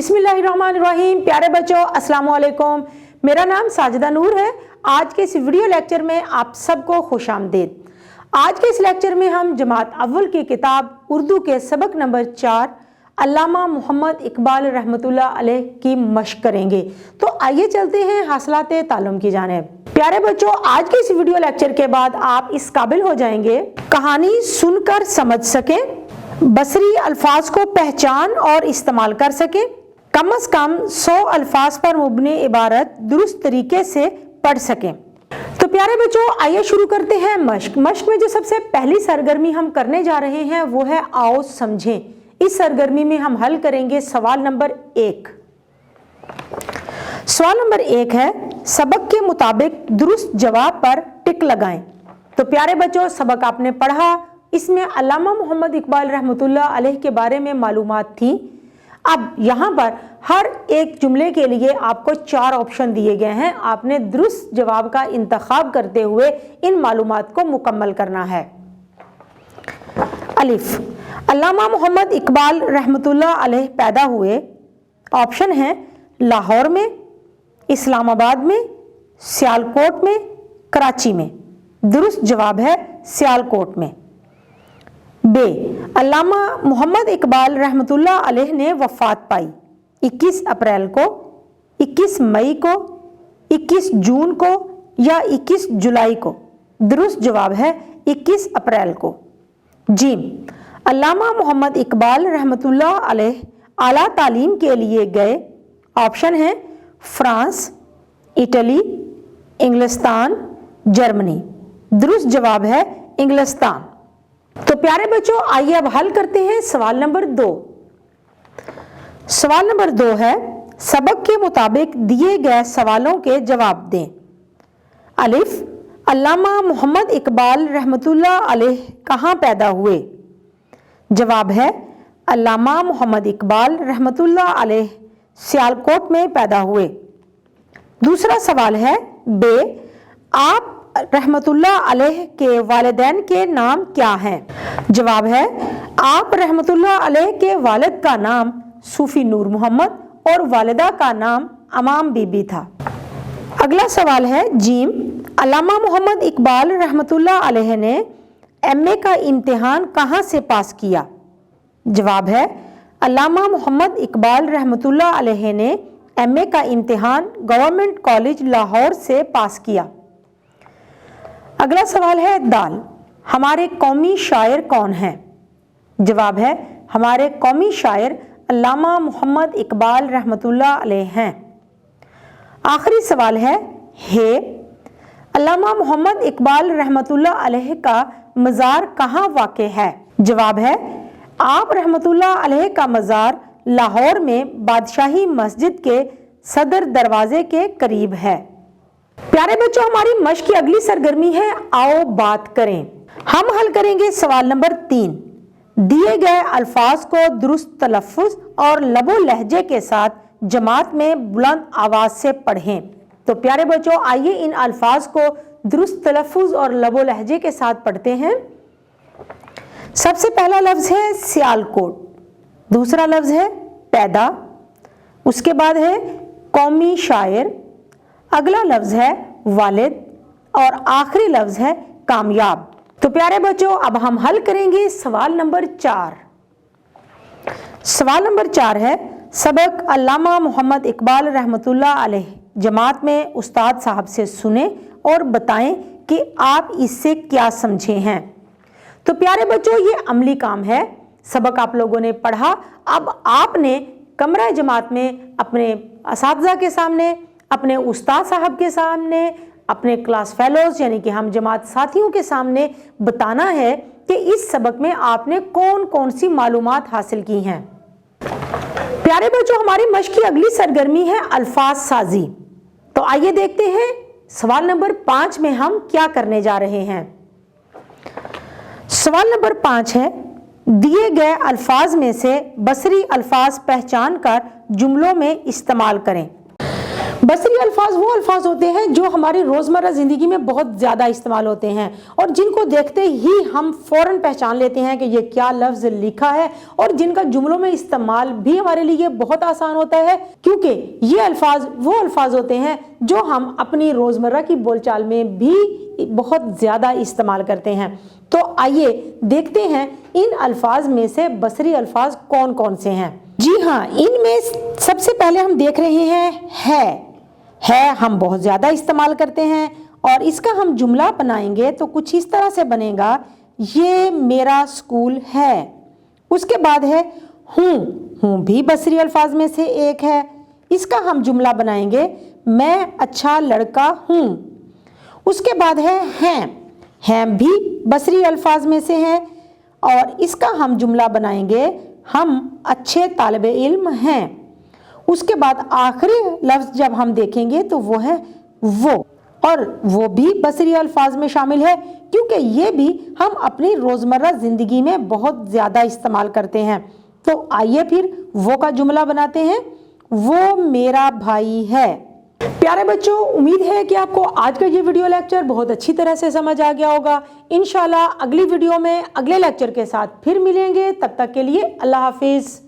बिस्मिल्लाहिर्रहमानिर्रहीम। प्यारे बच्चों, अस्सलाम वालेकुम। मेरा नाम साजिदा नूर है। आज के इस वीडियो लेक्चर में आप सबको खुशामदीद। आज के इस लेक्चर में हम जमात अव्वल की किताब उर्दू के सबक नंबर 4 अल्लामा मोहम्मद इकबाल रहमतुल्लाह अलैह की मश्क करेंगे। तो आइए चलते हैं हासिलाते ताल्लुम की जानिब। प्यारे बच्चों, आज के इस वीडियो लेक्चर के बाद आप इस काबिल हो जाएंगे कहानी सुनकर समझ सकें, बसरी अल्फाज को पहचान और इस्तेमाल कर सकें, कम से कम 100 अल्फाज पर मुबनी इबारत दुरुस्त तरीके से पढ़ सकें। तो प्यारे बच्चों, आइए शुरू करते हैं मश्क। मश्क में जो सबसे पहली सरगर्मी हम करने जा रहे हैं वो है आओ समझें। इस सरगर्मी में हम हल करेंगे सवाल नंबर 1। सवाल नंबर 1 है सबक के मुताबिक दुरुस्त जवाब पर टिक लगाएं। तो प्यारे बच्चों, सबक आपने पढ़ा, इसमें अल्लामा मोहम्मद इकबाल रहमतुल्लाह अलैह के बारे में मालूमात थी। अब यहाँ पर हर एक जुमले के लिए आपको 4 ऑप्शन दिए गए हैं। आपने दुरुस्त जवाब का इंतखाब करते हुए इन मालूमात को मुकम्मल करना है। अलिफ, अल्लामा मोहम्मद इकबाल रहमतुल्लाह अलैह पैदा हुए। ऑप्शन है लाहौर में, इस्लामाबाद में, सियालकोट में, कराची में। दुरुस्त जवाब है सियालकोट में। बे, अल्लामा मोहम्मद इकबाल रहमतुल्लाह अलैह ने वफ़ात पाई 21 अप्रैल को, 21 मई को, 21 जून को या 21 जुलाई को। दुरुस्त जवाब है 21 अप्रैल को। जीम, अल्लामा मोहम्मद इकबाल रहमतुल्लाह अलैह आला तालीम के लिए गए। ऑप्शन है फ्रांस, इटली, इंग्लिस्तान, जर्मनी। दुरुस्त जवाब है इंग्लिस्तान। तो प्यारे बच्चों, आइए अब हल करते हैं सवाल नंबर 2। सवाल नंबर 2 है सबक के मुताबिक दिए गए सवालों के जवाब दें। अलिफ, अल्लामा मोहम्मद इकबाल रहमतुल्लाह अलैह कहाँ पैदा हुए? जवाब है अल्लामा मोहम्मद इकबाल रहमतुल्लाह अलैह सियालकोट में पैदा हुए। दूसरा सवाल है बे, आप रहमतुल्लाह अलैह के वालिदैन के नाम क्या हैं? जवाब है आप रहमतुल्लाह अलैह के वालिद का नाम सूफी नूर मोहम्मद और वालिदा का नाम अमाम बीबी था। अगला सवाल है जीम, अल्लामा मोहम्मद इकबाल रहमतुल्लाह अलैह ने एमए का इम्तिहान कहाँ से पास किया? जवाब है अल्लामा मोहम्मद इकबाल रहमतुल्लाह अलैह ने एमए का इम्तिहान गवर्नमेंट कॉलेज लाहौर से पास किया। अगला सवाल है दाल, हमारे कौमी शायर कौन हैं? जवाब है हमारे कौमी शायर अल्लामा मोहम्मद इकबाल रहमतुल्लाह अलैह हैं। आखिरी सवाल है हे, अल्लामा मोहम्मद इकबाल रहमतुल्लाह अलैह का मज़ार कहाँ वाक़े है? जवाब है आप रहमतुल्लाह अलैह का मज़ार लाहौर में बादशाही मस्जिद के सदर दरवाजे के करीब है। प्यारे बच्चों, हमारी मश्क की अगली सरगर्मी है आओ बात करें। हम हल करेंगे सवाल नंबर 3। दिए गए अल्फाज को दुरुस्त तलफ़्फ़ुज़ और लबो लहजे के साथ जमात में बुलंद आवाज़ से पढ़ें। तो प्यारे बच्चों, आइए इन अल्फाज को दुरुस्त तलफ़्फ़ुज़ और लबो लहजे के साथ पढ़ते हैं। सबसे पहला लफ्ज़ है सियालकोट, दूसरा लफ्ज़ है पैदा, उसके बाद है कौमी शायर, अगला लफ्ज़ है वालिद और आखिरी लफ्ज़ है कामयाब। तो प्यारे बच्चों, अब हम हल करेंगे सवाल नंबर 4। सवाल नंबर 4 है सबक अल्लामा मोहम्मद इकबाल रहमतुल्लाह अलैह जमात में उस्ताद साहब से सुने और बताएं कि आप इससे क्या समझे हैं। तो प्यारे बच्चों, ये अमली काम है। सबक आप लोगों ने पढ़ा, अब आपने कमरा जमात में अपने असातिज़ा के सामने, अपने उस्ताद साहब के सामने, अपने क्लास फेलोज यानी कि हम जमात साथियों के सामने बताना है कि इस सबक में आपने कौन कौन सी मालूमात हासिल की हैं। प्यारे बच्चों, हमारी मश्क की अगली सरगर्मी है अल्फाज साजी। तो आइए देखते हैं सवाल नंबर 5 में हम क्या करने जा रहे हैं। सवाल नंबर 5 है दिए गए अल्फाज में से बसरी अल्फाज पहचान कर जुमलों में इस्तेमाल करें। बसरी अल्फाज वो अल्फाज होते हैं जो हमारी रोज़मर्रा ज़िंदगी में बहुत ज़्यादा इस्तेमाल होते हैं और जिनको देखते ही हम फ़ौरन पहचान लेते हैं कि ये क्या लफ्ज़ लिखा है, और जिनका जुमलों में इस्तेमाल भी हमारे लिए बहुत आसान होता है, क्योंकि ये अल्फाज वो अल्फाज होते हैं जो हम अपनी रोज़मर्रा की बोलचाल में भी बहुत ज़्यादा इस्तेमाल करते हैं। तो आइए देखते हैं इन अल्फाज में से बसरी अल्फाज कौन कौन से हैं। जी हाँ, इनमें सबसे पहले हम देख रहे हैं है हम बहुत ज़्यादा इस्तेमाल करते हैं और इसका हम जुमला बनाएंगे तो कुछ इस तरह से बनेगा, ये मेरा स्कूल है। उसके बाद है हूँ भी बसरी अल्फाज में से एक है, इसका हम जुमला बनाएंगे, मैं अच्छा लड़का हूँ। उसके बाद है हैं भी बसरी अल्फाज में से है और इसका हम जुमला बनाएंगे, हम अच्छे तालिबे इल्म हैं। उसके बाद आखिरी लफ्ज़ जब हम देखेंगे तो वो है वो, और वो भी बसरी अल्फाज में शामिल है क्योंकि ये भी हम अपनी रोज़मर्रा ज़िंदगी में बहुत ज़्यादा इस्तेमाल करते हैं। तो आइए फिर वो का जुमला बनाते हैं, वो मेरा भाई है। प्यारे बच्चों, उम्मीद है कि आपको आज का ये वीडियो लेक्चर बहुत अच्छी तरह से समझ आ गया होगा। इंशाल्लाह अगली वीडियो में अगले लेक्चर के साथ फिर मिलेंगे, तब तक के लिए अल्लाह हाफिज़।